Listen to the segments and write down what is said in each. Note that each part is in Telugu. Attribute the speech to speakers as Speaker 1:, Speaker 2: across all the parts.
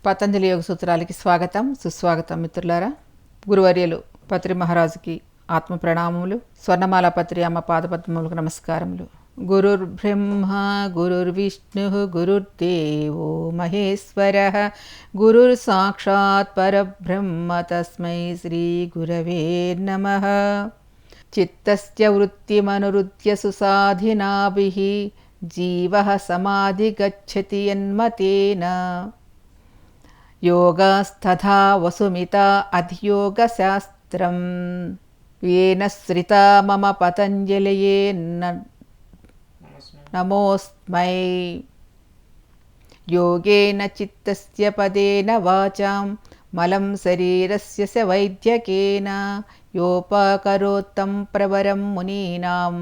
Speaker 1: పతంజలి యోగ సూత్రాలకి స్వాగతం సుస్వాగతం మిత్రులారా. గురువర్యులు పత్రి మహారాజుకి ఆత్మ ప్రణామములు. స్వర్ణమాల పత్రి అమ్మ పాదపద్మములకు నమస్కారములు. గురుర్బ్రహ్మ గురుర్విష్ణు గురుర్దేవో మహేశ్వర గురుర్ సాక్షాత్ పరబ్రహ్మ తస్మై శ్రీ గురవే నమః. చిత్తస్య వృత్తిమనురుధ్య సుసాధినాభిః జీవః సమాధిగచ్చతి యన్మతేన. యోగస్తథా వసుమితా అధియోగశాస్త్రం येन श्रिता मम पतञ्जलये नमोऽस्मै. योगेन चित्तस्य पदेन वाचां मलं शरीरस्य स वैद्यकेन योपकरोत्तं प्रवरं मुनीनां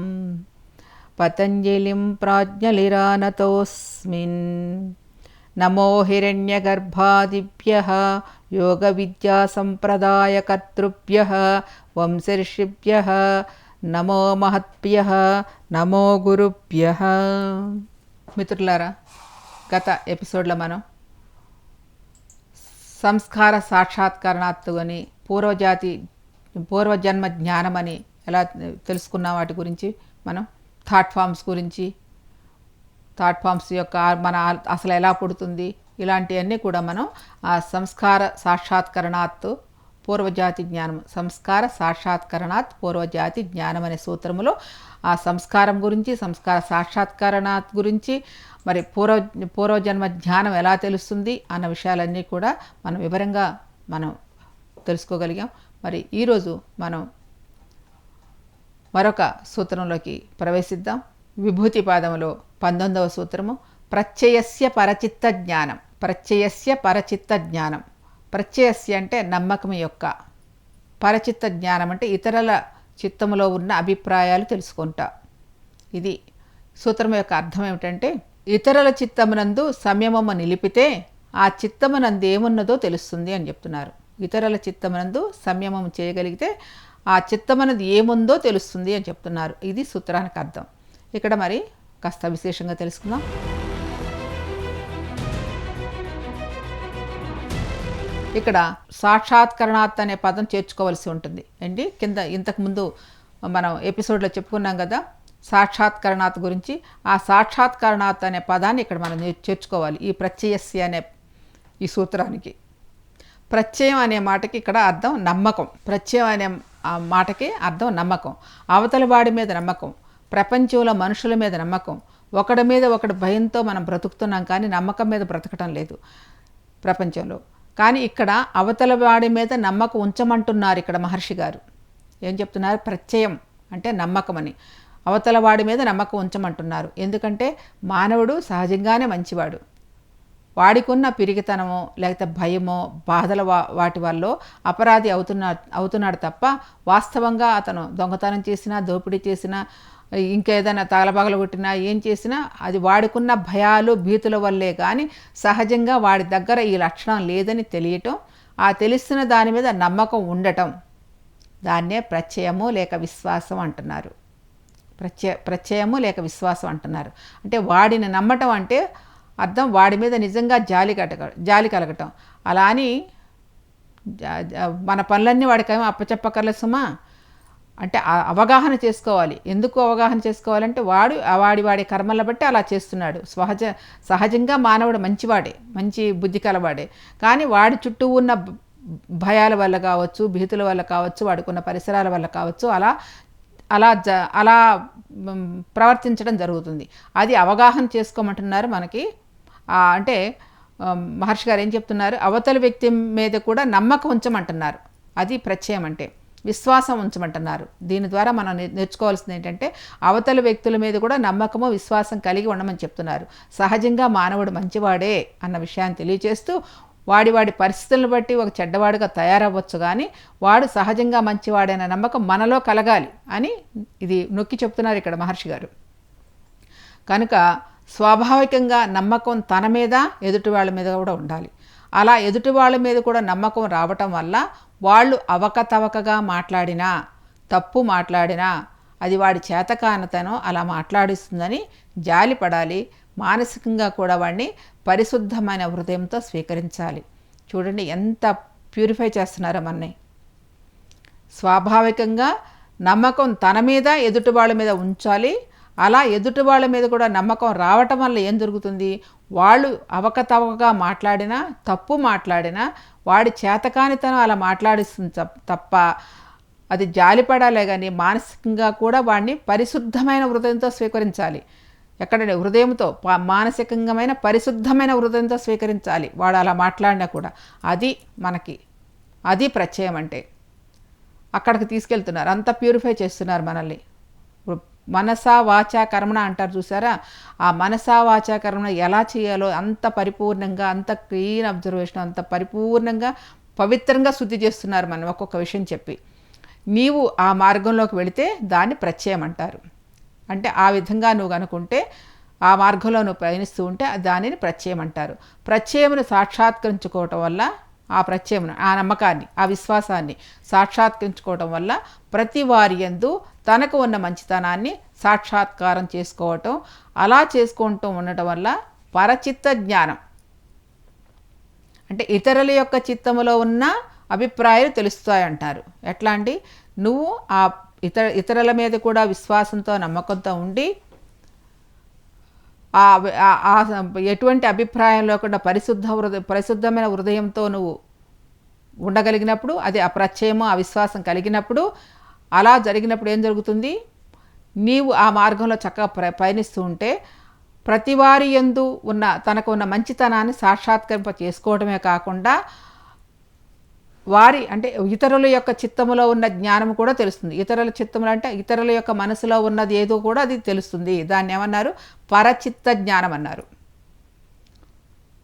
Speaker 1: पतञ्जलिं प्राज्ञलिरानतोऽस्मिन्. नमो हिरण्यगर्भादिभ्यः योगविद्यासम्प्रदायकर्तृभ्यः వంశర్షిభ్యః నమో మహత్భ్యః నమో గురుభ్యః. మిత్రులారా, గత ఎపిసోడ్లో మనం సంస్కార సాక్షాత్కరణాత్తు అని పూర్వజన్మ జ్ఞానం అని ఎలా తెలుసుకున్న వాటి గురించి మనం థాట్ ఫామ్స్ యొక్క మన అసలు ఎలా పుడుతుంది ఇలాంటివన్నీ కూడా మనం ఆ సంస్కార సాక్షాత్కరణాత్తు పూర్వజాతి జ్ఞానం, సంస్కార సాక్షాత్కరణాత్ పూర్వజాతి జ్ఞానం అనే సూత్రములో ఆ సంస్కారం గురించి, సంస్కార సాక్షాత్కరణాత్ గురించి, మరి పూర్వజన్మ జ్ఞానం ఎలా తెలుస్తుంది అన్న విషయాలన్నీ కూడా మనం వివరంగా తెలుసుకోగలిగాం. మరి ఈరోజు మనం మరొక సూత్రంలోకి ప్రవేశిద్దాం. విభూతి పాదములో 19వ సూత్రము ప్రత్యయస్య పరచిత్త జ్ఞానం. ప్రత్యయస్య పరచిత్త జ్ఞానం. ప్రత్యయస్య అంటే నమ్మకం యొక్క, పరచిత్త జ్ఞానం అంటే ఇతరుల చిత్తములో ఉన్న అభిప్రాయాలు తెలుసుకుంటా. ఇది సూత్రం యొక్క అర్థం ఏమిటంటే, ఇతరుల చిత్తమునందు సంయమము నిలిపితే ఆ చిత్తమునందు ఏమున్నదో తెలుస్తుంది అని చెప్తున్నారు. ఇతరుల చిత్తమునందు సంయమం చేయగలిగితే ఆ చిత్తమునందు ఏముందో తెలుస్తుంది అని చెప్తున్నారు. ఇది సూత్రానికి అర్థం. ఇక్కడ మరి కాస్త విశేషంగా తెలుసుకుందాం. ఇక్కడ సాక్షాత్కరణాత్ అనే పదం చేర్చుకోవాల్సి ఉంటుంది అండి. కింద ఇంతకుముందు మనం ఎపిసోడ్లో చెప్పుకున్నాం కదా సాక్షాత్కరణాత్ గురించి. ఆ సాక్షాత్కరణాత్ అనే పదాన్ని ఇక్కడ మనం చేర్చుకోవాలి ఈ ప్రత్యయస్య అనే ఈ సూత్రానికి. ప్రత్యయం అనే మాటకి ఇక్కడ అర్థం నమ్మకం. ప్రత్యయం అనే మాటకి అర్థం నమ్మకం. అవతల వాడి మీద నమ్మకం, ప్రపంచంలో మనుషుల మీద నమ్మకం. ఒకడి మీద ఒకటి భయంతో మనం బ్రతుకుతున్నాం, కానీ నమ్మకం మీద బ్రతకటం లేదు ప్రపంచంలో. కానీ ఇక్కడ అవతల వాడి మీద నమ్మకం ఉంచమంటున్నారు. ఇక్కడ మహర్షి గారు ఏం చెప్తున్నారు? ప్రత్యయం అంటే నమ్మకం అని. అవతల వాడి మీద నమ్మకం ఉంచమంటున్నారు. ఎందుకంటే మానవుడు సహజంగానే మంచివాడు. వాడికున్న పిరిగితనమో లేకపోతే భయమో బాధల వాటి వల్ల అపరాధి అవుతున్నాడు తప్ప వాస్తవంగా అతను దొంగతనం చేసినా, దోపిడీ చేసినా, ఇంకేదైనా తగలబగల కొట్టినా, ఏం చేసినా అది వాడుకున్న భయాలు భీతుల వల్లే. కానీ సహజంగా వాడి దగ్గర ఈ లక్షణం లేదని తెలియటం, ఆ తెలిసిన దాని మీద నమ్మకం ఉండటం, దాన్నే ప్రత్యయము లేక విశ్వాసం అంటున్నారు. ప్రత్యయము లేక విశ్వాసం అంటున్నారు. అంటే వాడిని నమ్మటం అంటే అర్థం వాడి మీద నిజంగా జాలి కలగటం. అలా అని మన పనులన్నీ వాడికేమో అప్పచెప్పకర్లేదు సుమా. అంటే అవగాహన చేసుకోవాలి. ఎందుకు అవగాహన చేసుకోవాలంటే వాడి కర్మల బట్టి అలా చేస్తున్నాడు. సహజంగా మానవుడు మంచివాడే, మంచి బుద్ధి కలవాడే. కానీ వాడి చుట్టూ ఉన్న భయాల వల్ల కావచ్చు, భీతుల వల్ల కావచ్చు, వాడుకున్న పరిసరాల వల్ల కావచ్చు, అలా ప్రవర్తించడం జరుగుతుంది. అది అవగాహన చేసుకోమంటున్నారు మనకి. అంటే మహర్షి గారు ఏం చెప్తున్నారు? అవతల వ్యక్తి మీద కూడా నమ్మకం ఉంచమంటున్నారు. అది ప్రత్యయం అంటే. విశ్వాసం ఉంచమంటున్నారు. దీని ద్వారా మనం నేర్చుకోవాల్సింది ఏంటంటే అవతల వ్యక్తుల మీద కూడా నమ్మకము, విశ్వాసం కలిగి ఉండమని చెప్తున్నారు. సహజంగా మానవుడు మంచివాడే అన్న విషయాన్ని తెలియజేస్తూ వాడి పరిస్థితులను బట్టి ఒక చెడ్డవాడుగా తయారవ్వచ్చు, కానీ వాడు సహజంగా మంచివాడైన నమ్మకం మనలో కలగాలి అని ఇది నొక్కి చెప్తున్నారు ఇక్కడ మహర్షి గారు. కనుక స్వాభావికంగా నమ్మకం తన మీద, ఎదుటి వాళ్ళ మీద కూడా ఉండాలి. అలా ఎదుటి వాళ్ళ మీద కూడా నమ్మకం రావటం వల్ల వాళ్ళు అవకతవకగా మాట్లాడినా, తప్పు మాట్లాడినా అది వాడి చేతకానతనం అలా మాట్లాడిస్తుందని జాలి పడాలి. మానసికంగా కూడా వాడిని పరిశుద్ధమైన హృదయంతో స్వీకరించాలి. చూడండి ఎంత ప్యూరిఫై చేస్తున్నారో మనని. స్వాభావికంగా నమ్మకం తన మీద ఎదుటి వాళ్ళ మీద ఉంచాలి. అలా ఎదుటి వాళ్ళ మీద కూడా నమ్మకం రావటం వల్ల ఏం జరుగుతుంది, వాళ్ళు అవకతవకగా మాట్లాడినా, తప్పు మాట్లాడినా, వాడి చేతకానితనం అలా మాట్లాడిస్తుంది తప్ప అది జాలిపడాలే కానీ మానసికంగా కూడా వాడిని పరిశుద్ధమైన హృదయంతో స్వీకరించాలి. ఎక్కడండి, హృదయంతో, మానసికంగా పరిశుద్ధమైన హృదయంతో స్వీకరించాలి వాడు అలా మాట్లాడినా కూడా. అది ప్రత్యయం అంటే. అక్కడికి తీసుకెళ్తున్నారు, అంత ప్యూరిఫై చేస్తున్నారు మనల్ని. మనసా వాచా కర్మణ అంటారు చూసారా, ఆ మనసా వాచా కర్మణ ఎలా చేయాలో అంత పరిపూర్ణంగా, అంత క్లీన్ అబ్జర్వేషన్, అంత పరిపూర్ణంగా పవిత్రంగా శుద్ధి చేస్తున్నారు మనం ఒక్కొక్క విషయం చెప్పి. నీవు ఆ మార్గంలోకి వెళితే దాన్ని ప్రత్యయం అంటారు. అంటే ఆ విధంగా నువ్వు అనుకుంటే, ఆ మార్గంలో నువ్వు ప్రయాణిస్తూ ఉంటే దానిని ప్రత్యయం అంటారు. ప్రత్యయమును సాక్షాత్కరించుకోవటం వల్ల, ఆ ప్రత్యయమును, ఆ నమ్మకాన్ని, ఆ విశ్వాసాన్ని సాక్షాత్కరించుకోవటం వల్ల ప్రతి వారి యందు తనకు ఉన్న మంచితనాన్ని సాక్షాత్కారం చేసుకోవటం, అలా చేసుకుంటూ ఉండటం వల్ల పరచిత్త జ్ఞానం అంటే ఇతరుల యొక్క చిత్తములో ఉన్న అభిప్రాయాలు తెలుస్తాయంటారు. ఎట్లా అండి, నువ్వు ఆ ఇతరుల మీద కూడా విశ్వాసంతో, నమ్మకంతో ఉండి ఎటువంటి అభిప్రాయంలో కూడా పరిశుద్ధమైన హృదయంతో నువ్వు ఉండగలిగినప్పుడు, అది ఆ ప్రత్యయము, ఆ విశ్వాసం కలిగినప్పుడు, అలా జరిగినప్పుడు ఏం జరుగుతుంది, నీవు ఆ మార్గంలో చక్కగా పయనిస్తూ ఉంటే ప్రతివారి యందు ఉన్న తనకు ఉన్న మంచితనాన్ని సాక్షాత్కరింప చేసుకోవడమే కాకుండా అంటే ఇతరుల యొక్క చిత్తములో ఉన్న జ్ఞానం కూడా తెలుస్తుంది. ఇతరుల చిత్తములు అంటే ఇతరుల యొక్క మనసులో ఉన్నది ఏదో కూడా అది తెలుస్తుంది. దాన్ని ఏమన్నారు, పరచిత్త జ్ఞానం అన్నారు.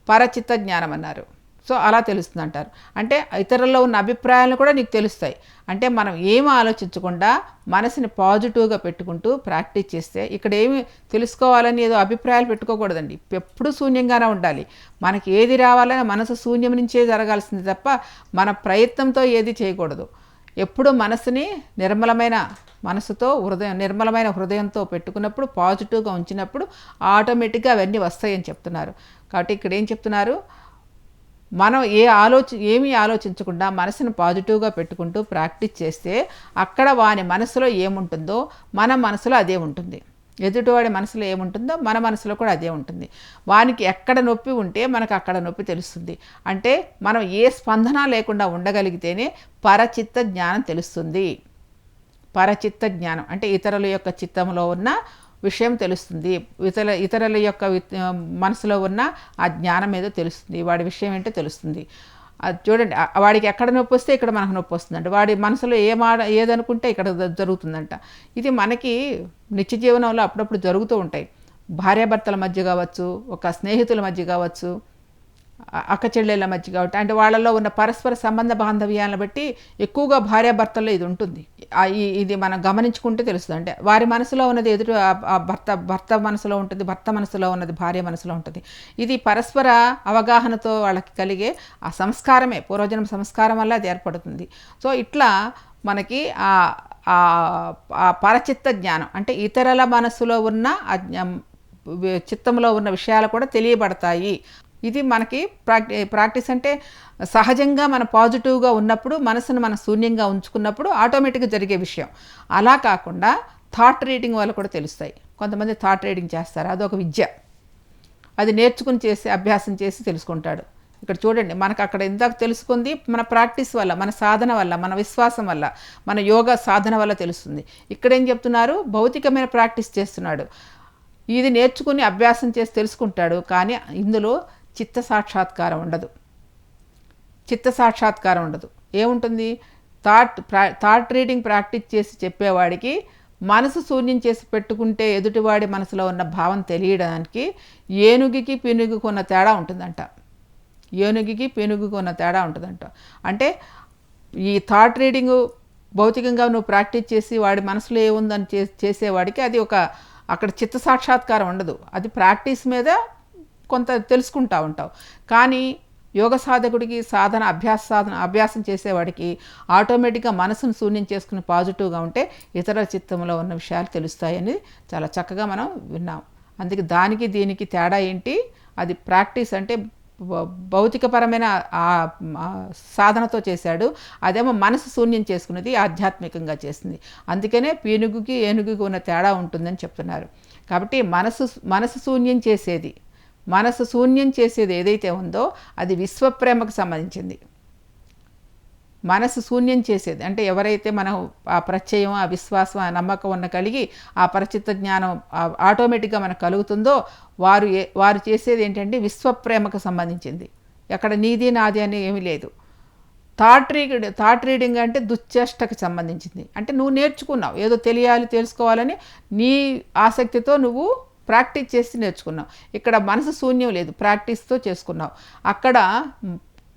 Speaker 1: పరచిత్త జ్ఞానం అన్నారు. సో అలా తెలుస్తుంది అంటారు. అంటే ఇతరుల్లో ఉన్న అభిప్రాయాలు కూడా నీకు తెలుస్తాయి. అంటే మనం ఏమి ఆలోచించకుండా మనసుని పాజిటివ్గా పెట్టుకుంటూ ప్రాక్టీస్ చేస్తే, ఇక్కడ ఏమి తెలుసుకోవాలని ఏదో అభిప్రాయాలు పెట్టుకోకూడదండి. ఎప్పుడు శూన్యంగానే ఉండాలి. మనకి ఏది రావాలని మనసు శూన్యం నుంచే జరగాల్సింది తప్ప మన ప్రయత్నంతో ఏది చేయకూడదు. ఎప్పుడు మనసుని నిర్మలమైన మనసుతో, నిర్మలమైన హృదయంతో పెట్టుకున్నప్పుడు, పాజిటివ్గా ఉంచినప్పుడు ఆటోమేటిక్గా అవన్నీ వస్తాయని చెప్తున్నారు. కాబట్టి ఇక్కడ ఏం చెప్తున్నారు, మనం ఏమీ ఆలోచించకుండా మనసును పాజిటివ్గా పెట్టుకుంటూ ప్రాక్టీస్ చేస్తే అక్కడ వాని మనసులో ఏముంటుందో మన మనసులో అదే ఉంటుంది. ఎదుటివాడి మనసులో ఏముంటుందో మన మనసులో కూడా అదే ఉంటుంది. వానికి ఎక్కడ నొప్పి ఉంటే మనకు అక్కడ నొప్పి తెలుస్తుంది. అంటే మనం ఏ స్పందన లేకుండా ఉండగలిగితేనే పరచిత్త జ్ఞానం తెలుస్తుంది. పరచిత్త జ్ఞానం అంటే ఇతరుల యొక్క చిత్తంలో ఉన్న విషయం తెలుస్తుంది. ఇతరుల యొక్క మనసులో ఉన్న ఆ జ్ఞానం ఏదో తెలుస్తుంది. వాడి విషయం ఏంటో తెలుస్తుంది. అది చూడండి, వాడికి ఎక్కడ నొప్పి వస్తే ఇక్కడ మనకు నొప్పి వస్తుందంట. వాడి మనసులో ఏదనుకుంటే ఇక్కడ జరుగుతుందంట. ఇది మనకి నిత్య జీవనంలో అప్పుడప్పుడు జరుగుతూ ఉంటాయి. భార్యాభర్తల మధ్య కావచ్చు, ఒక స్నేహితుల మధ్య కావచ్చు, అక్క చెల్లెళ్ళ మధ్య కావచ్చు. అంటే వాళ్ళలో ఉన్న పరస్పర సంబంధ బాంధవ్యాలను బట్టి ఎక్కువగా భార్యాభర్తల్లో ఇది ఉంటుంది. ఇది మనం గమనించుకుంటే తెలుస్తుంది. అంటే వారి మనసులో ఉన్నది ఎదుటి భర్త మనసులో ఉంటుంది, భర్త మనసులో ఉన్నది భార్య మనసులో ఉంటుంది. ఇది పరస్పర అవగాహనతో వాళ్ళకి కలిగే ఆ సంస్కారమే, పూర్వజన్మ సంస్కారం వల్ల అది ఏర్పడుతుంది. సో ఇట్లా మనకి ఆ పరచిత్త జ్ఞానం అంటే ఇతరుల మనసులో ఉన్న చిత్తంలో ఉన్న విషయాలు కూడా తెలియబడతాయి. ఇది మనకి ప్రాక్టీస్ అంటే సహజంగా మన పాజిటివ్గా ఉన్నప్పుడు, మనసును మనం శూన్యంగా ఉంచుకున్నప్పుడు ఆటోమేటిక్గా జరిగే విషయం. అలా కాకుండా థాట్ రీడింగ్ వల్ల కూడా తెలుస్తాయి. కొంతమంది థాట్ రీడింగ్ చేస్తారు, అదొక విద్య. అది నేర్చుకుని అభ్యాసం చేసి తెలుసుకుంటాడు. ఇక్కడ చూడండి, మనకు అక్కడ ఇందాక తెలుసుకుంది మన ప్రాక్టీస్ వల్ల, మన సాధన వల్ల, మన విశ్వాసం వల్ల, మన యోగా సాధన వల్ల తెలుస్తుంది. ఇక్కడ ఏం చెప్తున్నారు, భౌతికమైన ప్రాక్టీస్ చేస్తున్నాడు. ఇది నేర్చుకుని అభ్యాసం చేసి తెలుసుకుంటాడు. కానీ ఇందులో చిత్త సాక్షాత్కారం ఉండదు. ఏముంటుంది, థాట్ రీడింగ్ ప్రాక్టీస్ చేసి చెప్పేవాడికి మనసు శూన్యం చేసి పెట్టుకుంటే ఎదుటివాడి మనసులో ఉన్న భావం తెలియడానికి ఏనుగుకి పెనుగుకు ఉన్న తేడా ఉంటుందంట. అంటే ఈ థాట్ రీడింగ్ భౌతికంగా నువ్వు ప్రాక్టీస్ చేసి వాడి మనసులో ఏముందని చేసేవాడికి అది అక్కడ చిత్త సాక్షాత్కారం ఉండదు. అది ప్రాక్టీస్ మీద కొంత తెలుసుకుంటూ ఉంటావు. కానీ యోగ సాధకుడికి అభ్యాసం చేసేవాడికి ఆటోమేటిక్గా మనసును శూన్యం చేసుకుని పాజిటివ్గా ఉంటే ఇతర చిత్తంలో ఉన్న విషయాలు తెలుస్తాయని చాలా చక్కగా మనం విన్నాం. అందుకే దానికి దీనికి తేడా ఏంటి, అది ప్రాక్టీస్ అంటే భౌతికపరమైన సాధనతో చేశాడు, అదేమో మనసు శూన్యం చేసుకున్నది ఆధ్యాత్మికంగా చేసింది. అందుకనే పీనుగుకి ఏనుగుకి ఉన్న తేడా ఉంటుందని చెప్తున్నారు. కాబట్టి మనసు శూన్యం చేసేది, మనసు శూన్యం చేసేది ఏదైతే ఉందో అది విశ్వప్రేమకు సంబంధించింది. మనసు శూన్యం చేసేది అంటే ఎవరైతే మనం ఆ ప్రత్యయం, ఆ విశ్వాసం, ఆ నమ్మకం ఉన్న కలిగి ఆ పరిచిత జ్ఞానం ఆటోమేటిక్గా మనకు కలుగుతుందో వారు చేసేది ఏంటంటే విశ్వప్రేమకు సంబంధించింది. ఎక్కడ నీది నాది అని ఏమీ లేదు. థాట్ రీడింగ్ అంటే దుశ్చేష్టకు సంబంధించింది. అంటే నువ్వు నేర్చుకున్నావు, ఏదో తెలియాలి తెలుసుకోవాలని నీ ఆసక్తితో నువ్వు ప్రాక్టీస్ చేసి నేర్చుకున్నావు. ఇక్కడ మనసు శూన్యం లేదు, ప్రాక్టీస్తో చేసుకున్నావు.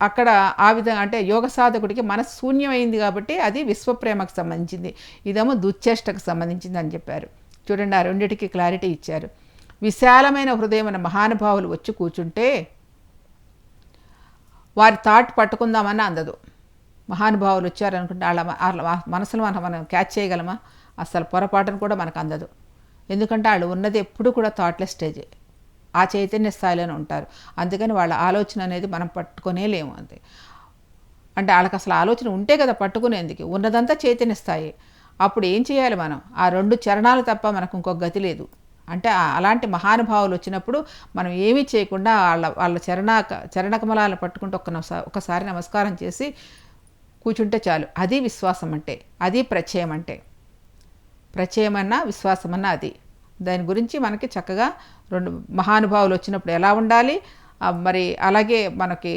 Speaker 1: అక్కడ ఆ విధంగా అంటే యోగ సాధకుడికి మనసు శూన్యమైంది కాబట్టి అది విశ్వప్రేమకు సంబంధించింది, ఇదేమో దుశ్చేష్టకు సంబంధించింది అని చెప్పారు. చూడండి, ఆ రెండిటికి క్లారిటీ ఇచ్చారు. విశాలమైన హృదయమైన మహానుభావులు వచ్చి కూర్చుంటే వారి థాట్ పట్టుకుందామని అందదు. మహానుభావులు వచ్చారనుకుంటే వాళ్ళ మనసులో మనం క్యాచ్ చేయగలమా? అసలు పొరపాటును కూడా మనకు అందదు. ఎందుకంటే వాళ్ళు ఉన్నది ఎప్పుడు కూడా థాట్లెస్ స్టేజే, ఆ చైతన్య స్థాయిలోనే ఉంటారు. అందుకని వాళ్ళ ఆలోచన అనేది మనం పట్టుకునే లేము. అంతే అంటే వాళ్ళకి అసలు ఆలోచన ఉంటే కదా పట్టుకునేందుకు, ఉన్నదంతా చైతన్య స్థాయి. అప్పుడు ఏం చేయాలి మనం? ఆ 2 చరణాలు తప్ప మనకు ఇంకొక గతి లేదు. అంటే అలాంటి మహానుభావులు వచ్చినప్పుడు మనం ఏమీ చేయకుండా వాళ్ళ చరణకమలాలను పట్టుకుంటూ ఒకసారి నమస్కారం చేసి కూర్చుంటే చాలు. అది విశ్వాసం అంటే, అది ప్రత్యయం అంటే. ప్రత్యయం అన్నా విశ్వాసం అన్నా అది. దాని గురించి మనకి చక్కగా 2 మహానుభావులు వచ్చినప్పుడు ఎలా ఉండాలి, మరి అలాగే మనకి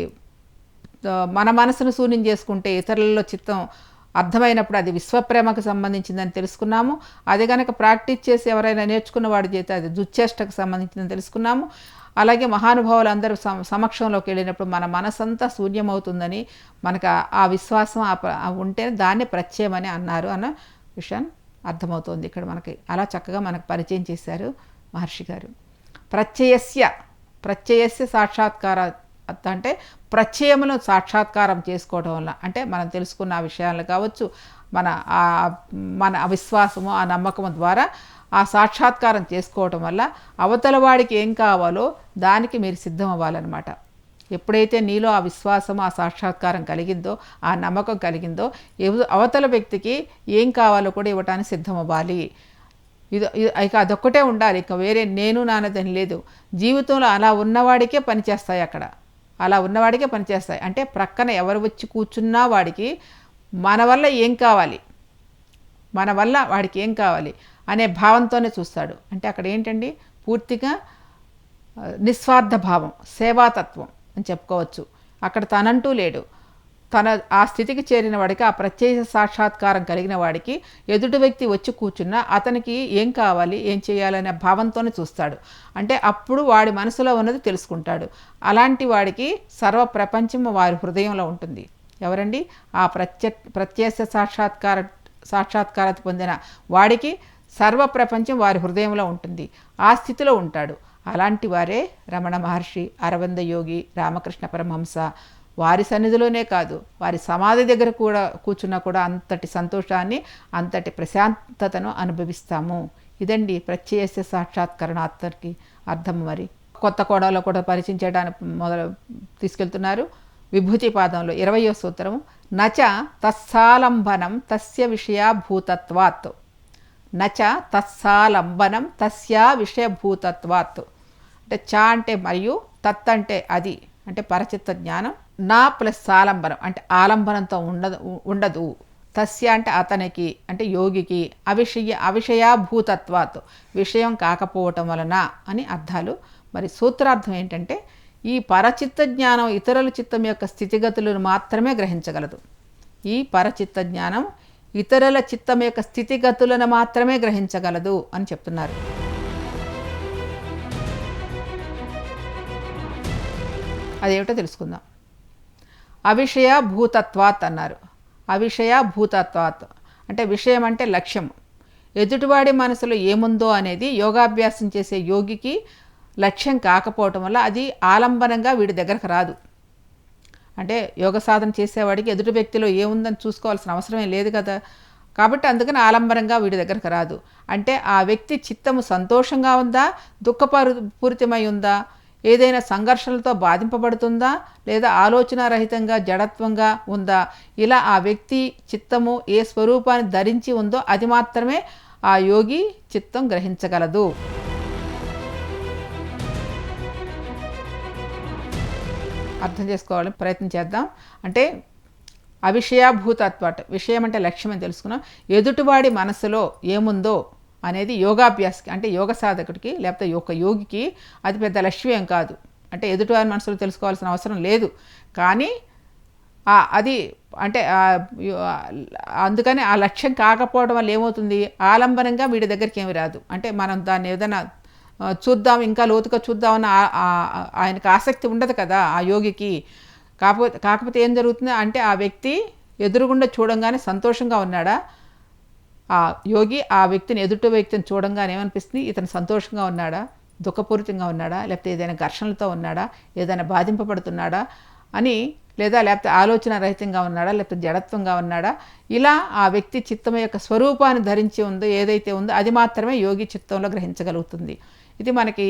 Speaker 1: మన మనసును శూన్యం చేసుకుంటే ఇతరులలో చిత్తం అర్థమైనప్పుడు అది విశ్వప్రేమకు సంబంధించిందని తెలుసుకున్నాము. అది కనుక ప్రాక్టీస్ చేసి ఎవరైనా నేర్చుకున్న వాడి చేత అది దుశ్చేష్టకు సంబంధించిందని తెలుసుకున్నాము. అలాగే మహానుభావులు అందరూ సమక్షంలోకి వెళ్ళినప్పుడు మన మనసంతా శూన్యమవుతుందని మనకు ఆ విశ్వాసం ఉంటే దాన్ని ప్రత్యయమని అన్నారు అన్న విషయం అర్థమవుతుంది. ఇక్కడ మనకి అలా చక్కగా మనకు పరిచయం చేశారు మహర్షి గారు. ప్రత్యయస్య సాక్షాత్కార అంటే ప్రత్యయమును సాక్షాత్కారం చేసుకోవడం వల్ల, అంటే మనం తెలుసుకున్న ఆ విషయాలు కావచ్చు, మన అవిశ్వాసము ఆ నమ్మకము ద్వారా ఆ సాక్షాత్కారం చేసుకోవటం వల్ల అవతల వాడికి ఏం కావాలో దానికి మీరు సిద్ధం అవ్వాలన్నమాట. ఎప్పుడైతే నీలో ఆ విశ్వాసం ఆ సాక్షాత్కారం కలిగిందో, ఆ నమ్మకం కలిగిందో, అవతల వ్యక్తికి ఏం కావాలో కూడా ఇవ్వటానికి సిద్ధం అవ్వాలి. ఇక అదొక్కటే ఉండాలి, ఇక వేరే నేను నాన్నదని లేదు. జీవితంలో అలా ఉన్నవాడికే పనిచేస్తాయి, అలా ఉన్నవాడికే పనిచేస్తాయి. అంటే ప్రక్కన ఎవరు వచ్చి కూర్చున్నా వాడికి మన వల్ల ఏం కావాలి, మన వల్ల వాడికి ఏం కావాలి అనే భావంతోనే చూస్తాడు. అంటే అక్కడ ఏంటండి, పూర్తిగా నిస్వార్థ భావం, సేవాతత్వం అని చెప్పుకోవచ్చు. అక్కడ తనంటూ లేడు. ఆ స్థితికి చేరిన వాడికి, ఆ ప్రత్యేక సాక్షాత్కారం కలిగిన వాడికి ఎదుటి వ్యక్తి వచ్చి కూర్చున్నా అతనికి ఏం కావాలి, ఏం చేయాలనే భావంతోనే చూస్తాడు. అంటే అప్పుడు వాడి మనసులో ఉన్నది తెలుసుకుంటాడు. అలాంటి వాడికి సర్వ ప్రపంచం వారి హృదయంలో ఉంటుంది. ఎవరండి? ఆ ప్రత్యక్ష సాక్షాత్కారం పొందిన వాడికి సర్వ ప్రపంచం వారి హృదయంలో ఉంటుంది. ఆ స్థితిలో ఉంటాడు. అలాంటి వారే రమణ మహర్షి, అరవింద యోగి, రామకృష్ణ పరమహంస. వారి సన్నిధిలోనే కాదు, వారి సమాధి దగ్గర కూడా కూర్చున్నా కూడా అంతటి సంతోషాన్ని, అంతటి ప్రశాంతతను అనుభవిస్తాము. ఇదండి ప్రత్యక్ష సాక్షాత్కరణాత్మకి అర్థం. మరి కొత్త కోడలో కూడా పరిచయం చేయడానికి తీసుకెళ్తున్నారు. విభూతి పాదంలో 20వ సూత్రం, నచ తత్సాలంబనం తస్య విషయభూతత్వాత్. నచ తత్సాలంబనం తస్య విషయభూతత్వాత్. అంటే చ అంటే మరియు, తత్ అంటే అది, అంటే పరచిత్త జ్ఞానం. నా ప్లస్ ఆలంబనం అంటే ఆలంబనంతో ఉండదు. తస్య అంటే అతనికి, అంటే యోగికి, అవిషయభూతత్వాత్ విషయం కాకపోవటం వలన అని అర్థాలు. మరి సూత్రార్థం ఏంటంటే, ఈ పరచిత్త జ్ఞానం ఇతరుల చిత్తం యొక్క స్థితిగతులను మాత్రమే గ్రహించగలదు. ఈ పరచిత్త జ్ఞానం ఇతరుల చిత్తం యొక్క స్థితిగతులను మాత్రమే గ్రహించగలదు అని చెప్తున్నారు. అదేమిటో తెలుసుకుందాం. అవిషయ భూతత్వాత్ అన్నారు. అవిషయ భూతత్వాత్ అంటే విషయం అంటే లక్ష్యం. ఎదుటివాడి మనసులో ఏముందో అనేది యోగాభ్యాసం చేసే యోగికి లక్ష్యం కాకపోవటం వల్ల అది ఆలంబనంగా వీడి దగ్గరకు రాదు. అంటే యోగ సాధన చేసేవాడికి ఎదుటి వ్యక్తిలో ఏముందని చూసుకోవాల్సిన అవసరమే లేదు కదా. కాబట్టి అందుకని ఆలంబనంగా వీడి దగ్గరకు రాదు. అంటే ఆ వ్యక్తి చిత్తము సంతోషంగా ఉందా, దుఃఖపూరితమై ఉందా, ఏదైనా సంఘర్షణలతో బాధింపబడుతుందా, లేదా ఆలోచనారహితంగా జడత్వంగా ఉందా? ఇలా ఆ వ్యక్తి చిత్తము ఏ స్వరూపాన్ని ధరించి ఉందో అది మాత్రమే ఆ యోగి చిత్తం గ్రహించగలదు. అర్థం చేసుకోవాలని ప్రయత్నం చేద్దాం. అంటే అవిషయాభూతత్వాట, విషయం అంటే లక్ష్యం అని తెలుసుకున్నాం. ఎదుటివాడి మనసులో ఏముందో అనేది యోగాభ్యాసకి, అంటే యోగ సాధకుడికి లేకపోతే ఒక యోగికి అది పెద్ద లక్ష్యం కాదు. అంటే ఎదుటివారి మనసులో తెలుసుకోవాల్సిన అవసరం లేదు. కానీ అది అంటే అందుకని ఆ లక్ష్యం కాకపోవడం వల్ల ఏమవుతుంది, ఆలంబనంగా వీడి దగ్గరికి ఏమి రాదు. అంటే మనం దాన్ని ఏదైనా చూద్దాం, ఇంకా లోతుగా చూద్దామని ఆయనకు ఆసక్తి ఉండదు కదా ఆ యోగికి. కాకపోతే ఏం జరుగుతుంది అంటే ఆ వ్యక్తి ఎదురుగుండా చూడంగానే సంతోషంగా ఉన్నాడా, ఆ యోగి ఆ వ్యక్తిని ఎదుటి వ్యక్తిని చూడంగానే ఏమనిపిస్తుంది, ఇతను సంతోషంగా ఉన్నాడా, దుఃఖపూరితంగా ఉన్నాడా, లేకపోతే ఏదైనా ఘర్షణలతో ఉన్నాడా, ఏదైనా బాధింపబడుతున్నాడా అని, లేకపోతే ఆలోచన రహితంగా ఉన్నాడా, లేకపోతే జడత్వంగా ఉన్నాడా, ఇలా ఆ వ్యక్తి చిత్తం యొక్క స్వరూపాన్ని ధరించి ఉందో ఏదైతే ఉందో అది మాత్రమే యోగి చిత్తంలో గ్రహించగలుగుతుంది. ఇది మనకి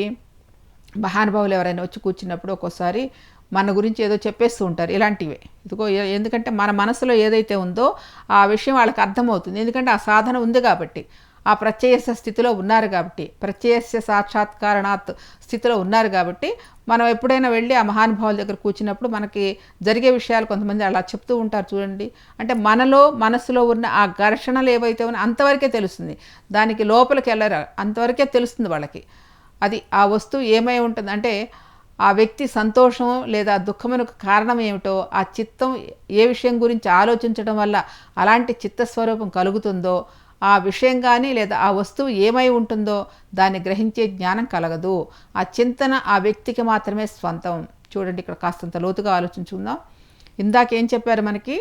Speaker 1: మహానుభావులు ఎవరైనా వచ్చి కూర్చున్నప్పుడు ఒక్కోసారి మన గురించి ఏదో చెప్పేస్తూ ఉంటారు ఇలాంటివే. ఇదిగో ఎందుకంటే మన మనసులో ఏదైతే ఉందో ఆ విషయం వాళ్ళకి అర్థమవుతుంది. ఎందుకంటే ఆ సాధన ఉంది కాబట్టి, ఆ ప్రత్యయస్య స్థితిలో ఉన్నారు కాబట్టి, ప్రత్యయస్య సాక్షాత్కారణాత్ స్థితిలో ఉన్నారు కాబట్టి, మనం ఎప్పుడైనా వెళ్ళి ఆ మహానుభావుల దగ్గర కూర్చున్నప్పుడు మనకి జరిగే విషయాలు కొంతమంది అలా చెప్తూ ఉంటారు చూడండి. అంటే మనసులో ఉన్న ఆ ఘర్షణలు ఏవైతే ఉన్నాయో అంతవరకే తెలుస్తుంది, దానికి లోపలికి వెళ్ళరు, అంతవరకే తెలుస్తుంది వాళ్ళకి. అది ఆ వస్తువు ఏమై ఉంటుంది అంటే ఆ వ్యక్తి సంతోషం లేదా దుఃఖమునకు కారణం ఏమిటో, ఆ చిత్తం ఏ విషయం గురించి ఆలోచించడం వల్ల అలాంటి చిత్తస్వరూపం కలుగుతుందో ఆ విషయం కానీ లేదా ఆ వస్తువు ఏమై ఉంటుందో దాన్ని గ్రహించే జ్ఞానం కలగదు. ఆ చింతన ఆ వ్యక్తికి మాత్రమే స్వంతం. చూడండి, ఇక్కడ కాస్తంత లోతుగా ఆలోచించుకుందాం. ఇందాకేం చెప్పారు మనకి,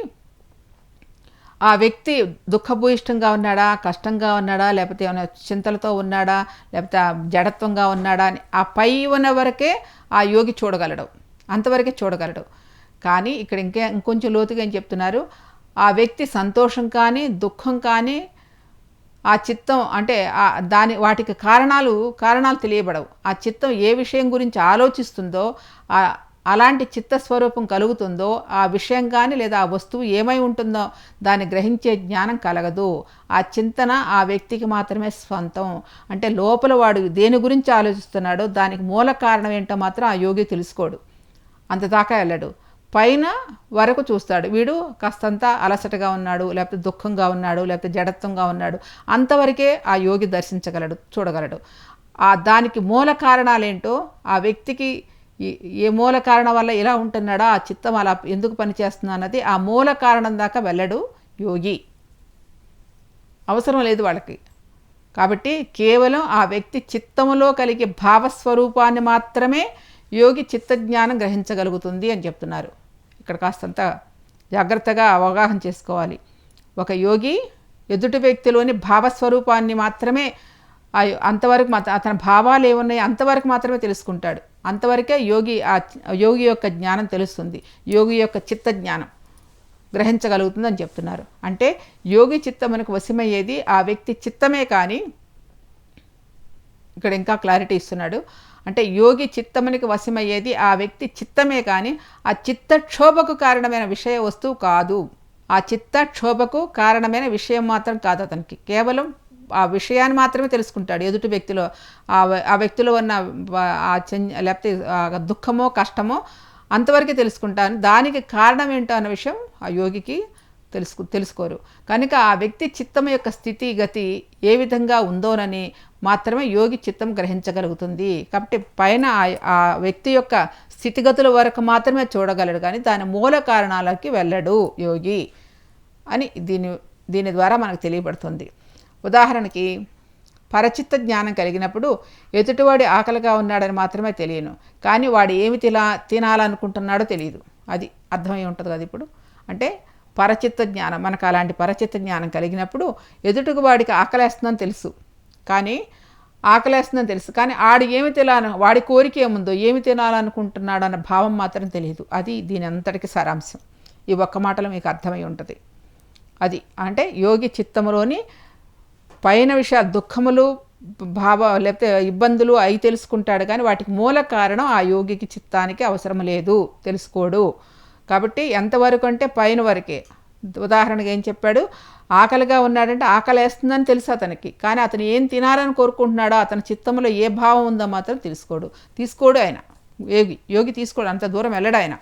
Speaker 1: ఆ వ్యక్తి దుఃఖభూయిష్టంగా ఉన్నాడా, కష్టంగా ఉన్నాడా, లేకపోతే ఏమైనా చింతలతో ఉన్నాడా, లేకపోతే జడత్వంగా ఉన్నాడా అని ఆ పై ఉన్న వరకే ఆ యోగి చూడగలడు, అంతవరకే చూడగలడు. కానీ ఇక్కడ ఇంకొంచెం లోతుగా ఏం చెప్తున్నారు, ఆ వ్యక్తి సంతోషం కానీ దుఃఖం కానీ ఆ చిత్తం అంటే వాటికి కారణాలు తెలియబడవు. ఆ చిత్తం ఏ విషయం గురించి ఆలోచిస్తుందో అలాంటి చిత్తస్వరూపం కలుగుతుందో ఆ విషయం కానీ లేదా ఆ వస్తువు ఏమై ఉంటుందో దాన్ని గ్రహించే జ్ఞానం కలగదు. ఆ చింతన ఆ వ్యక్తికి మాత్రమే స్వంతం. అంటే లోపల వాడు దేని గురించి ఆలోచిస్తున్నాడో దానికి మూల కారణం ఏంటో మాత్రం ఆ యోగి తెలుసుకోడు, అంతదాకా వెళ్ళడు. పైన వరకు చూస్తాడు, వీడు కాస్తంత అలసటగా ఉన్నాడు, లేకపోతే దుఃఖంగా ఉన్నాడు, లేకపోతే జడత్వంగా ఉన్నాడు, అంతవరకే ఆ యోగి దర్శించగలడు, చూడగలడు. దానికి మూల కారణాలేంటో, ఆ వ్యక్తికి ఏ మూల కారణం వల్ల ఇలా ఉంటున్నాడో, ఆ చిత్తం అలా ఎందుకు పనిచేస్తున్నా అన్నది ఆ మూల కారణం దాకా వెళ్ళడు యోగి, అవసరం లేదు వాళ్ళకి. కాబట్టి కేవలం ఆ వ్యక్తి చిత్తములో కలిగే భావస్వరూపాన్ని మాత్రమే యోగి చిత్తజ్ఞానం గ్రహించగలుగుతుంది అని చెప్తున్నారు. ఇక్కడ కాస్తంత జాగ్రత్తగా అవగాహన చేసుకోవాలి. ఒక యోగి ఎదుటి వ్యక్తిలోని భావస్వరూపాన్ని మాత్రమే అంతవరకు అతని భావాలు ఏమున్నాయి అంతవరకు మాత్రమే తెలుసుకుంటాడు. అంతవరకే యోగి యొక్క జ్ఞానం తెలుస్తుంది, యోగి యొక్క చిత్త జ్ఞానం గ్రహించగలుగుతుందని చెప్తున్నారు. అంటే యోగి చిత్తమునకు వశమయ్యేది ఆ వ్యక్తి చిత్తమే కానీ, ఇక్కడ ఇంకా క్లారిటీ ఇస్తున్నాడు, అంటే యోగి చిత్తమునికి వశమయ్యేది ఆ వ్యక్తి చిత్తమే కానీ ఆ చిత్తక్షోభకు కారణమైన విషయ వస్తువు కాదు. ఆ చిత్తక్షోభకు కారణమైన విషయం మాత్రం కాదు అతనికి, కేవలం ఆ విషయాన్ని మాత్రమే తెలుసుకుంటాడు. ఎదుటి వ్యక్తిలో ఆ వ్యక్తిలో ఉన్న లేకపోతే దుఃఖమో కష్టమో అంతవరకే తెలుసుకుంటాను, దానికి కారణం ఏంటో అన్న విషయం ఆ యోగికి తెలుసుకోరు. కనుక ఆ వ్యక్తి చిత్తం యొక్క స్థితి గతి ఏ విధంగా ఉందోనని మాత్రమే యోగి చిత్తం గ్రహించగలుగుతుంది. కాబట్టి పైన ఆ వ్యక్తి యొక్క స్థితిగతుల వరకు మాత్రమే చూడగలడు, కానీ దాని మూల కారణాలకి వెళ్ళడు యోగి అని దీని ద్వారా మనకు తెలియబడుతుంది. ఉదాహరణకి పరచిత్త జ్ఞానం కలిగినప్పుడు ఎదుటివాడి ఆకలిగా ఉన్నాడని మాత్రమే తెలియను, కానీ వాడు ఏమి తినాలనుకుంటున్నాడో తెలియదు. అది అర్థమై ఉంటుంది కదా. ఇప్పుడు అంటే పరచిత్త జ్ఞానం, మనకు అలాంటి పరచిత్త జ్ఞానం కలిగినప్పుడు ఎదుటికి వాడికి ఆకలేస్తుందని తెలుసు, కానీ ఆడు ఏమి వాడి కోరిక ఏముందో, ఏమి తినాలనుకుంటున్నాడు అన్న భావం మాత్రం తెలియదు. అది దీని అంతటికి సారాంశం. ఈ ఒక్క మాటలో మీకు అర్థమై ఉంటుంది. అది అంటే యోగి చిత్తములోని పైన విషయాలు దుఃఖములు లేకపోతే ఇబ్బందులు అవి తెలుసుకుంటాడు, కానీ వాటికి మూల కారణం ఆ యోగికి చిత్తానికి అవసరం లేదు, తెలుసుకోడు. కాబట్టి ఎంతవరకు అంటే పైన వరకే. ఉదాహరణగా ఏం చెప్పాడు, ఆకలిగా ఉన్నాడంటే ఆకలి వేస్తుందని తెలుసు అతనికి, కానీ అతను ఏం తినాలని కోరుకుంటున్నాడో అతని చిత్తంలో ఏ భావం ఉందో మాత్రం తీసుకోడు ఆయన. యోగి తీసుకోడు, అంత దూరం వెళ్ళడు ఆయన.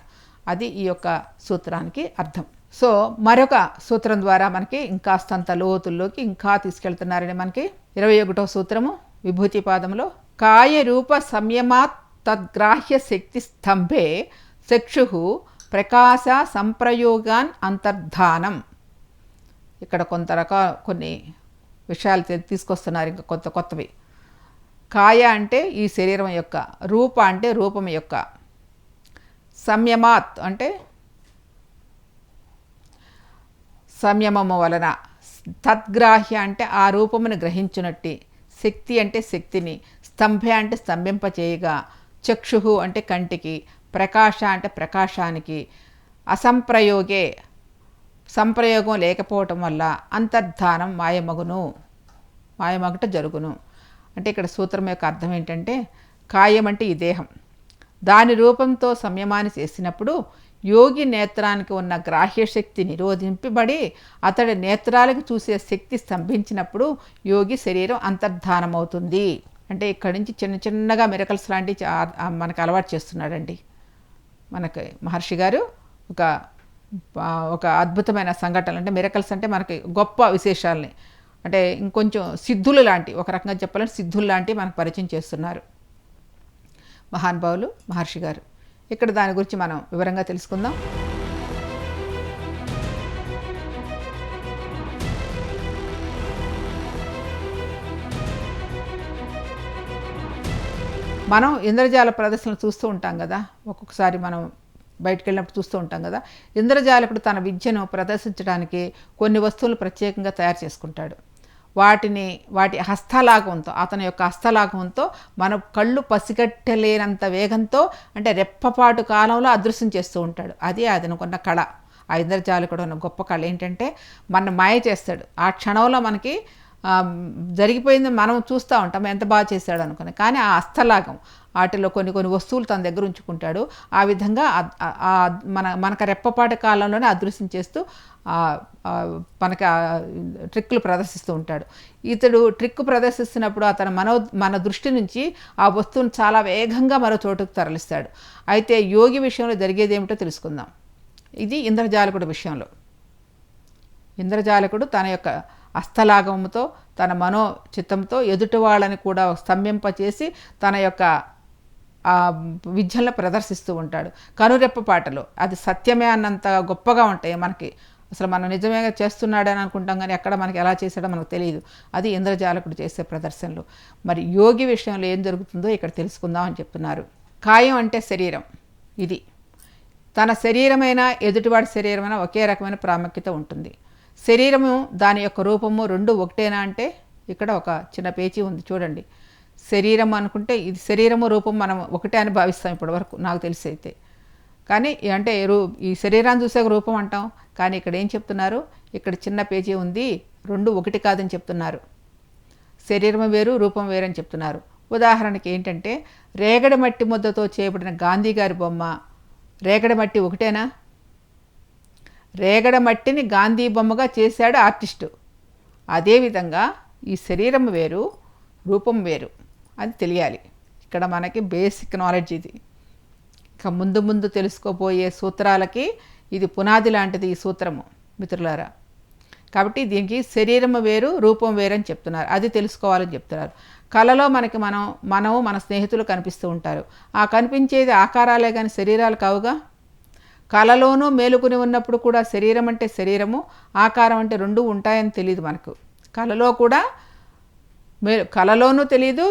Speaker 1: అది ఈ యొక్క సూత్రానికి అర్థం. సో మరొక సూత్రం ద్వారా మనకి ఇంకాస్తంత లోతుల్లోకి ఇంకా తీసుకెళ్తున్నారని మనకి 21వ సూత్రము విభూతి పాదంలో, కాయ రూప సంయమాత్ తద్గ్రాహ్య శక్తి స్తంభే చక్షు ప్రకాశ సంప్రయోగాన్ అంతర్ధానం. ఇక్కడ కొన్ని విషయాలు తీసుకొస్తున్నారు, ఇంకా కొత్తవి. కాయ అంటే ఈ శరీరం యొక్క, రూప అంటే రూపం యొక్క, సంయమాత్ అంటే సంయమము వలన, తద్గ్రాహ్య అంటే ఆ రూపమును గ్రహించునట్టి, శక్తి అంటే శక్తిని, స్తంభే అంటే స్తంభింపచేయగా, చక్షు అంటే కంటికి, ప్రకాశ అంటే ప్రకాశానికి, అసంప్రయోగే సంప్రయోగం లేకపోవటం వల్ల అంతర్ధానం మాయమగుట జరుగును. అంటే ఇక్కడ సూత్రం యొక్క అర్థం ఏంటంటే, కాయం అంటే ఈ దేహం, దాని రూపంతో సంయమాన్ని చేసినప్పుడు యోగి నేత్రానికి ఉన్న గ్రాహ్య శక్తి నిరోధింపబడి అతడి నేత్రాలకు చూసే శక్తి స్తంభించినప్పుడు యోగి శరీరం అంతర్ధానమవుతుంది. అంటే ఇక్కడి నుంచి చిన్నగా మిరకల్స్ లాంటివి మనకు అలవాటు చేస్తున్నాడండి మనకి మహర్షి గారు. ఒక అద్భుతమైన సంఘటనలు, అంటే మిరకల్స్ అంటే మనకి గొప్ప విశేషాలని, అంటే ఇంకొంచెం సిద్ధులు లాంటి, ఒక రకంగా చెప్పాలంటే సిద్ధులు లాంటివి మనకు పరిచయం చేస్తున్నారు మహానుభావులు మహర్షి గారు. ఇక్కడ దాని గురించి మనం వివరంగా తెలుసుకుందాం. మనం ఇంద్రజాల ప్రదర్శనలు చూస్తూ ఉంటాం కదా, ఒక్కొక్కసారి మనం బయటకు వెళ్ళినప్పుడు చూస్తూ ఉంటాం కదా. ఇంద్రజాలకుడు తన విద్యను ప్రదర్శించడానికి కొన్ని వస్తువులు ప్రత్యేకంగా తయారు చేసుకుంటాడు. వాటి హస్తలాఘవంతో, అతని యొక్క హస్తలాఘవంతో మన కళ్ళు పసిగట్టలేనంత వేగంతో, అంటే రెప్పపాటు కాలంలో అదృశ్యం చేస్తూ ఉంటాడు. అది అతనుకున్న కళ. ఆ ఇంద్రజాలకుడు ఉన్న గొప్ప కళ ఏంటంటే మన మాయ చేస్తాడు. ఆ క్షణంలో మనకి జరిగిపోయింది మనం చూస్తూ ఉంటాం, ఎంత బాగా చేశాడు అనుకుని. కానీ ఆ హస్తలాఘం, వాటిలో కొన్ని వస్తువులు తన దగ్గర ఉంచుకుంటాడు. ఆ విధంగా మనకు రెప్పపాటి కాలంలోనే అదృశ్యం చేస్తూ మనకి ట్రిక్కులు ప్రదర్శిస్తూ ఉంటాడు. ఇతడు ట్రిక్ ప్రదర్శిస్తున్నప్పుడు అతను మన దృష్టి నుంచి ఆ వస్తువును చాలా వేగంగా మరో చోటుకు తరలిస్తాడు. అయితే యోగి విషయంలో జరిగేది ఏమిటో తెలుసుకుందాం. ఇది ఇంద్రజాలకుడు విషయంలో. ఇంద్రజాలకుడు తన యొక్క హస్తలాఘవంతో, తన మనోచిత్తంతో ఎదుటి వాళ్ళని కూడా స్తంభింపచేసి తన యొక్క విద్యలను ప్రదర్శిస్తూ ఉంటాడు. కనురెప్పపాటలు అది సత్యమే అన్నంత గొప్పగా ఉంటాయి మనకి. అసలు మనం నిజమే చేస్తున్నాడని అనుకుంటాం, కానీ ఎక్కడ మనకి ఎలా చేశాడో మనకు తెలియదు. అది ఇంద్రజాలకుడు చేసే ప్రదర్శనలు. మరి యోగి విషయంలో ఏం జరుగుతుందో ఇక్కడ తెలుసుకుందాం అని చెప్తున్నారు. కాయం అంటే శరీరం. ఇది తన శరీరమైన ఎదుటివాడి శరీరమైన ఒకే రకమైన ప్రాముఖ్యత ఉంటుంది. శరీరము దాని యొక్క రూపము రెండు ఒకటేనా అంటే ఇక్కడ ఒక చిన్న పేచీ ఉంది చూడండి. శరీరం అనుకుంటే ఇది శరీరము రూపం మనం ఒకటే అని భావిస్తాం ఇప్పటి వరకు నాకు తెలిసి అయితే. కానీ అంటే ఈ శరీరాన్ని చూసే రూపం అంటాం, కానీ ఇక్కడ ఏం చెప్తున్నారు, ఇక్కడ చిన్న పేజీ ఉంది, రెండు ఒకటి కాదని చెప్తున్నారు. శరీరం వేరు రూపం వేరని చెప్తున్నారు. ఉదాహరణకి ఏంటంటే రేగడి మట్టి ముద్దతో చేయబడిన గాంధీ గారి బొమ్మ, రేగడి మట్టి ఒకటేనా? రేగడ మట్టిని గాంధీ బొమ్మగా చేశాడు ఆర్టిస్టు. అదేవిధంగా ఈ శరీరం వేరు రూపం వేరు అది తెలియాలి. ఇక్కడ మనకి బేసిక్ నాలెడ్జ్ ఇది. ఇక ముందు తెలుసుకోబోయే సూత్రాలకి ఇది పునాది లాంటిది ఈ సూత్రము మిత్రులారా. కాబట్టి దీనికి శరీరం వేరు రూపం వేరు అని చెప్తున్నారు, అది తెలుసుకోవాలని చెప్తున్నారు. కళలో మనకి మన స్నేహితులు కనిపిస్తూ ఉంటారు. ఆ కనిపించేది ఆకారాలే కానీ శరీరాలు కావుగా. కళలోనూ మేలుకుని ఉన్నప్పుడు కూడా శరీరం అంటే శరీరము, ఆకారం అంటే రెండు ఉంటాయని తెలియదు మనకు. కళలోనూ తెలియదు,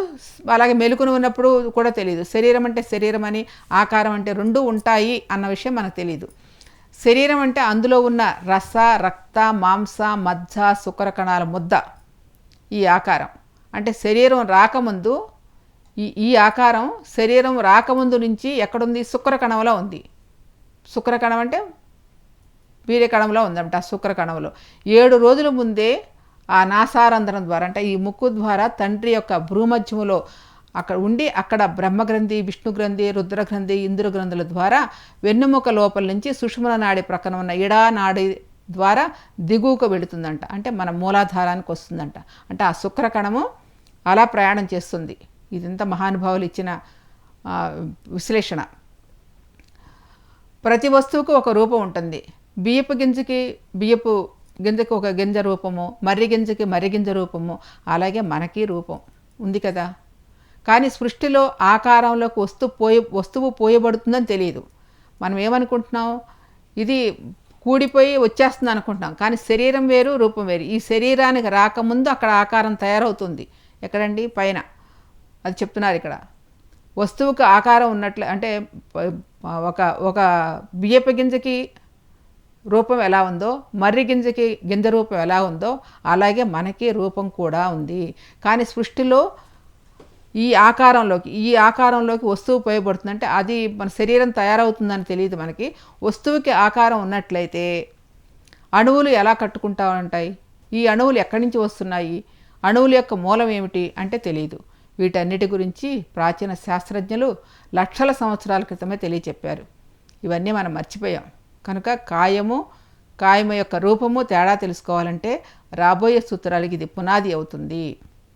Speaker 1: అలాగే మెలుకుని ఉన్నప్పుడు కూడా తెలియదు. శరీరం అంటే శరీరం అని, ఆకారం అంటే రెండు ఉంటాయి అన్న విషయం మనకు తెలియదు. శరీరం అంటే అందులో ఉన్న రస, రక్త, మాంస, మజ్జ, శుక్ర కణాల ముద్ద ఈ ఆకారం. అంటే శరీరం రాకముందు ఈ ఆకారం శరీరం రాకముందు నుంచి ఎక్కడుంది? శుక్ర కణంలో ఉంది. శుక్ర కణం అంటే వీర్య కణంలో ఉందంట. ఆ శుక్ర కణంలో 7 రోజుల ముందే ఆ నాసారంధ్రం ద్వారా అంటే ఈ ముక్కు ద్వారా తండ్రి యొక్క భ్రూమధ్యములో అక్కడ ఉండి అక్కడ బ్రహ్మగ్రంథి, విష్ణుగ్రంథి, రుద్రగ్రంథి, ఇంద్ర గ్రంథుల ద్వారా వెన్నుముక లోపల నుంచి సుషుమ్న నాడి ప్రక్కన ఉన్న ఇడా నాడి ద్వారా దిగువకు వెళుతుందంట. అంటే మన మూలాధారానికి వస్తుందంట. అంటే ఆ శుక్రకణము అలా ప్రయాణం చేస్తుంది. ఇదంతా మహానుభావులు ఇచ్చిన విశ్లేషణ. ప్రతి వస్తువుకు ఒక రూపం ఉంటుంది. బియ్యపు గింజకి ఒక గింజ రూపము, మర్రి గింజ రూపము, అలాగే మనకి రూపం ఉంది కదా. కానీ సృష్టిలో ఆకారంలోకి వస్తువు పోయబడుతుందని తెలియదు. మనం ఏమనుకుంటున్నాం, ఇది కూడిపోయి వచ్చేస్తుంది అనుకుంటున్నాం. కానీ శరీరం వేరు, రూపం వేరు. ఈ శరీరానికి రాకముందు అక్కడ ఆకారం తయారవుతుంది. ఎక్కడండి? పైన. అది చెప్తున్నారు ఇక్కడ. వస్తువుకు ఆకారం ఉన్నట్లు అంటే ఒక బియ్యపు గింజకి రూపం ఎలా ఉందో, మర్రి గింజకి గింజ రూపం ఎలా ఉందో, అలాగే మనకి రూపం కూడా ఉంది. కానీ సృష్టిలో ఈ ఆకారంలోకి వస్తువు పోయబడుతుందంటే అది మన శరీరం తయారవుతుందని తెలియదు మనకి. వస్తువుకి ఆకారం ఉన్నట్లయితే అణువులు ఎలా కట్టుకుంటా ఉంటాయి? ఈ అణువులు ఎక్కడి నుంచి వస్తున్నాయి? అణువుల యొక్క మూలం ఏమిటి అంటే తెలియదు. వీటన్నిటి గురించి ప్రాచీన శాస్త్రజ్ఞులు లక్షల సంవత్సరాల క్రితమే తెలియచెప్పారు. ఇవన్నీ మనం మర్చిపోయాం. కనుక కాయము యొక్క రూపము తేడా తెలుసుకోవాలంటే రాబోయే సూత్రాలకి ఇది పునాది అవుతుంది.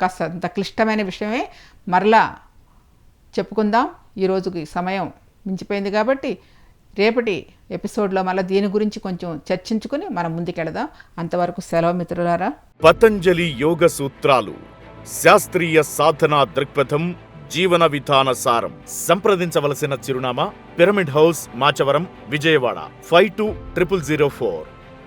Speaker 1: కాస్త అంత క్లిష్టమైన విషయమే మరలా చెప్పుకుందాం. ఈరోజుకి సమయం మించిపోయింది కాబట్టి రేపటి ఎపిసోడ్లో మళ్ళీ దీని గురించి కొంచెం చర్చించుకుని మనం ముందుకెళదాం. అంతవరకు సెలవు మిత్రులారా.
Speaker 2: పతంజలి యోగ సూత్రాలు, శాస్త్రీయ సాధనా దృక్పథం, జీవన విధాన సారం. సంప్రదించవలసిన చిరునామా pyramid house, Machavaram, Vijayawada 520004.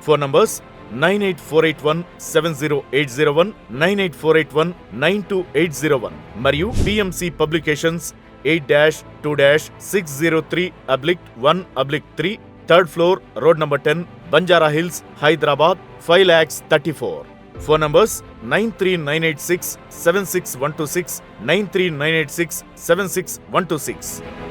Speaker 2: Phone numbers 9848170801, 9848192801 మరియు PMC publications 8-2-603/1/3, third floor, road number 10, Banjara hills, Hyderabad 5,34,000. Phone numbers 9398676126939867612.